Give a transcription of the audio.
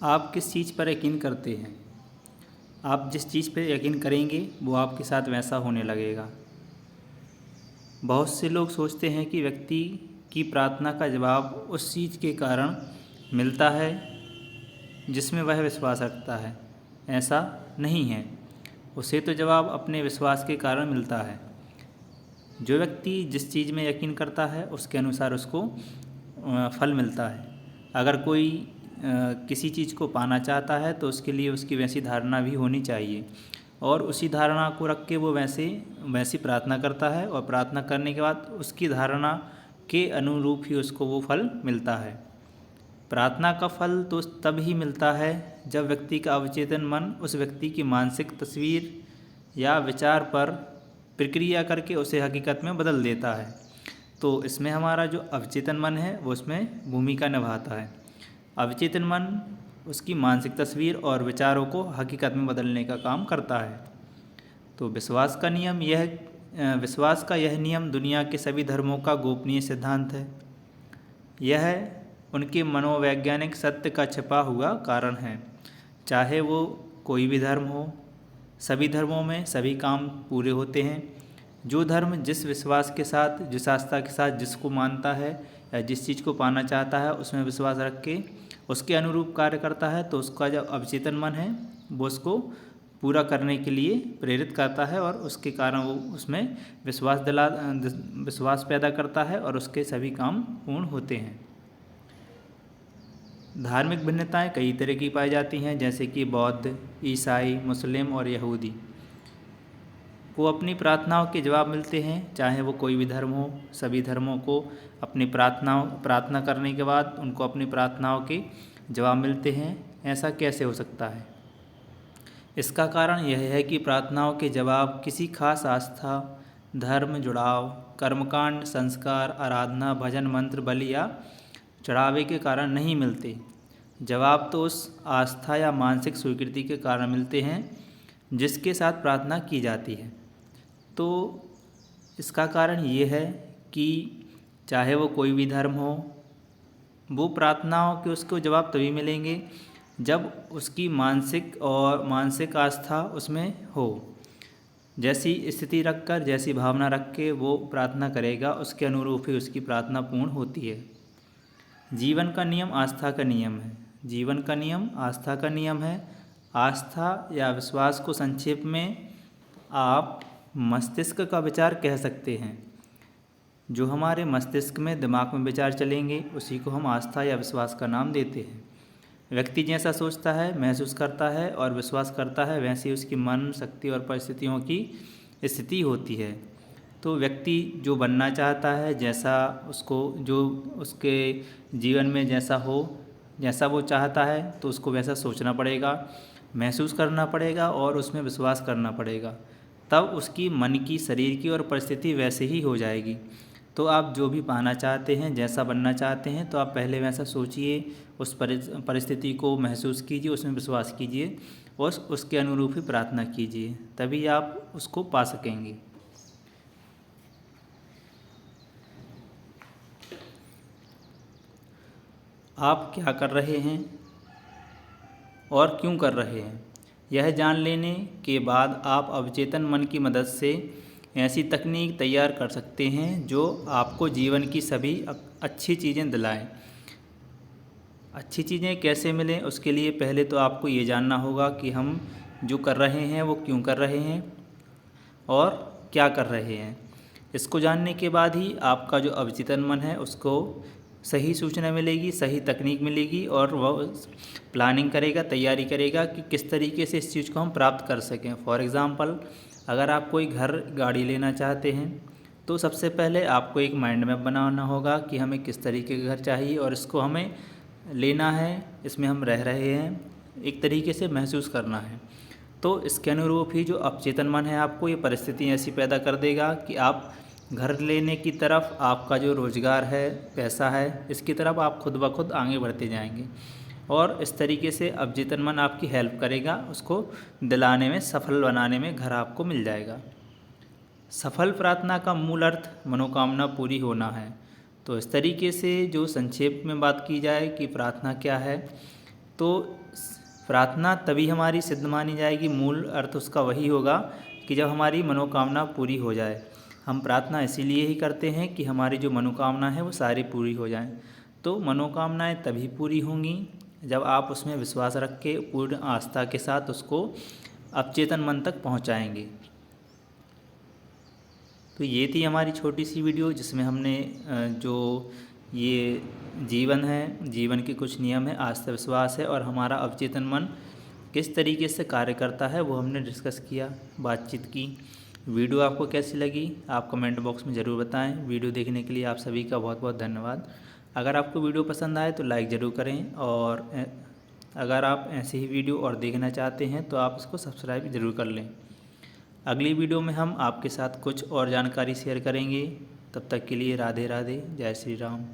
आप किस चीज़ पर यकीन करते हैं? आप जिस चीज़ पर यकीन करेंगे वो आपके साथ वैसा होने लगेगा। बहुत से लोग सोचते हैं कि व्यक्ति की प्रार्थना का जवाब उस चीज़ के कारण मिलता है जिसमें वह विश्वास रखता है। ऐसा नहीं है। उसे तो जवाब अपने विश्वास के कारण मिलता है। जो व्यक्ति जिस चीज़ में यकीन करता है उसके अनुसार उसको फल मिलता है। अगर कोई किसी चीज़ को पाना चाहता है तो उसके लिए उसकी वैसी धारणा भी होनी चाहिए और उसी धारणा को रख के वो वैसी प्रार्थना करता है और प्रार्थना करने के बाद उसकी धारणा के अनुरूप ही उसको वो फल मिलता है। प्रार्थना का फल तो तब ही मिलता है जब व्यक्ति का अवचेतन मन उस व्यक्ति की मानसिक तस्वीर या विचार पर प्रक्रिया करके उसे हकीकत में बदल देता है। तो इसमें हमारा जो अवचेतन मन है वो उसमें भूमिका निभाता है। अवचेतन मन उसकी मानसिक तस्वीर और विचारों को हकीकत में बदलने का काम करता है। तो विश्वास का यह नियम दुनिया के सभी धर्मों का गोपनीय सिद्धांत है। यह उनके मनोवैज्ञानिक सत्य का छिपा हुआ कारण है। चाहे वो कोई भी धर्म हो, सभी धर्मों में सभी काम पूरे होते हैं। जो धर्म जिस विश्वास के साथ, जिस आस्था के साथ जिसको मानता है या जिस चीज़ को पाना चाहता है उसमें विश्वास रख के उसके अनुरूप कार्य करता है तो उसका जो अवचेतन मन है वो उसको पूरा करने के लिए प्रेरित करता है और उसके कारण वो उसमें विश्वास पैदा करता है और उसके सभी काम पूर्ण होते हैं। धार्मिक भिन्नताएं कई तरह की पाई जाती हैं, जैसे कि बौद्ध, ईसाई, मुस्लिम और यहूदी को अपनी प्रार्थनाओं के जवाब मिलते हैं। चाहे वो कोई भी धर्म हो, सभी धर्मों को अपनी प्रार्थना करने के बाद उनको अपनी प्रार्थनाओं के जवाब मिलते हैं। ऐसा कैसे हो सकता है? इसका कारण यह है कि प्रार्थनाओं के जवाब किसी खास आस्था, धर्म, जुड़ाव, कर्मकांड, संस्कार, आराधना, भजन, मंत्र, बलि या चढ़ावे के कारण नहीं मिलते। जवाब तो उस आस्था या मानसिक स्वीकृति के कारण मिलते हैं जिसके साथ प्रार्थना की जाती है। तो इसका कारण ये है कि चाहे वो कोई भी धर्म हो, वो प्रार्थनाओं के उसको जवाब तभी मिलेंगे जब उसकी मानसिक आस्था उसमें हो। जैसी स्थिति रखकर, जैसी भावना रख के वो प्रार्थना करेगा उसके अनुरूप ही उसकी प्रार्थना पूर्ण होती है। जीवन का नियम आस्था का नियम है। जीवन का नियम आस्था का नियम है। आस्था या विश्वास को संक्षेप में आप मस्तिष्क का विचार कह सकते हैं। जो हमारे मस्तिष्क में, दिमाग में विचार चलेंगे उसी को हम आस्था या विश्वास का नाम देते हैं। व्यक्ति जैसा सोचता है, महसूस करता है और विश्वास करता है, वैसी उसकी मन, शक्ति और परिस्थितियों की स्थिति होती है। तो व्यक्ति जो बनना चाहता है, जो उसके जीवन में जैसा हो, जैसा वो चाहता है तो उसको वैसा सोचना पड़ेगा, महसूस करना पड़ेगा और उसमें विश्वास करना पड़ेगा। तब उसकी मन की, शरीर की और परिस्थिति वैसे ही हो जाएगी। तो आप जो भी पाना चाहते हैं, जैसा बनना चाहते हैं, तो आप पहले वैसा सोचिए, उस परिस्थिति को महसूस कीजिए, उसमें विश्वास कीजिए और उसके अनुरूप ही प्रार्थना कीजिए, तभी आप उसको पा सकेंगे। आप क्या कर रहे हैं और क्यों कर रहे हैं, यह जान लेने के बाद आप अवचेतन मन की मदद से ऐसी तकनीक तैयार कर सकते हैं जो आपको जीवन की सभी अच्छी चीज़ें दिलाएं। अच्छी चीज़ें कैसे मिलें, उसके लिए पहले तो आपको ये जानना होगा कि हम जो कर रहे हैं वो क्यों कर रहे हैं और क्या कर रहे हैं। इसको जानने के बाद ही आपका जो अवचेतन मन है उसको सही सूचना मिलेगी, सही तकनीक मिलेगी और वह प्लानिंग करेगा, तैयारी करेगा कि किस तरीके से इस चीज़ को हम प्राप्त कर सकें। फॉर एग्ज़ाम्पल, अगर आप कोई घर, गाड़ी लेना चाहते हैं तो सबसे पहले आपको एक माइंड मैप बनाना होगा कि हमें किस तरीके का घर चाहिए और इसको हमें लेना है, इसमें हम रह रहे हैं, एक तरीके से महसूस करना है। तो इसके अनुरूप ही जो अवचेतन मन है आपको ये परिस्थिति ऐसी पैदा कर देगा कि आप घर लेने की तरफ, आपका जो रोज़गार है, पैसा है, इसकी तरफ आप खुद ब खुद आगे बढ़ते जाएंगे और इस तरीके से अवचेतन मन आपकी हेल्प करेगा, उसको दिलाने में, सफल बनाने में घर आपको मिल जाएगा। सफल प्रार्थना का मूल अर्थ मनोकामना पूरी होना है। तो इस तरीके से जो संक्षेप में बात की जाए कि प्रार्थना क्या है, तो प्रार्थना तभी हमारी सिद्ध मानी जाएगी, मूल अर्थ उसका वही होगा कि जब हमारी मनोकामना पूरी हो जाए। हम प्रार्थना इसीलिए ही करते हैं कि हमारी जो मनोकामना है वो सारी पूरी हो जाएं। तो मनोकामनाएं तभी पूरी होंगी जब आप उसमें विश्वास रख के पूर्ण आस्था के साथ उसको अवचेतन मन तक पहुंचाएंगे। तो ये थी हमारी छोटी सी वीडियो जिसमें हमने जो ये जीवन है, जीवन के कुछ नियम है, आस्था विश्वास है और हमारा अवचेतन मन किस तरीके से कार्य करता है वो हमने डिस्कस किया, बातचीत की। वीडियो आपको कैसी लगी आप कमेंट बॉक्स में ज़रूर बताएं। वीडियो देखने के लिए आप सभी का बहुत बहुत धन्यवाद। अगर आपको वीडियो पसंद आए तो लाइक ज़रूर करें और अगर आप ऐसे ही वीडियो और देखना चाहते हैं तो आप इसको सब्सक्राइब ज़रूर कर लें। अगली वीडियो में हम आपके साथ कुछ और जानकारी शेयर करेंगे। तब तक के लिए राधे राधे, जय श्री राम।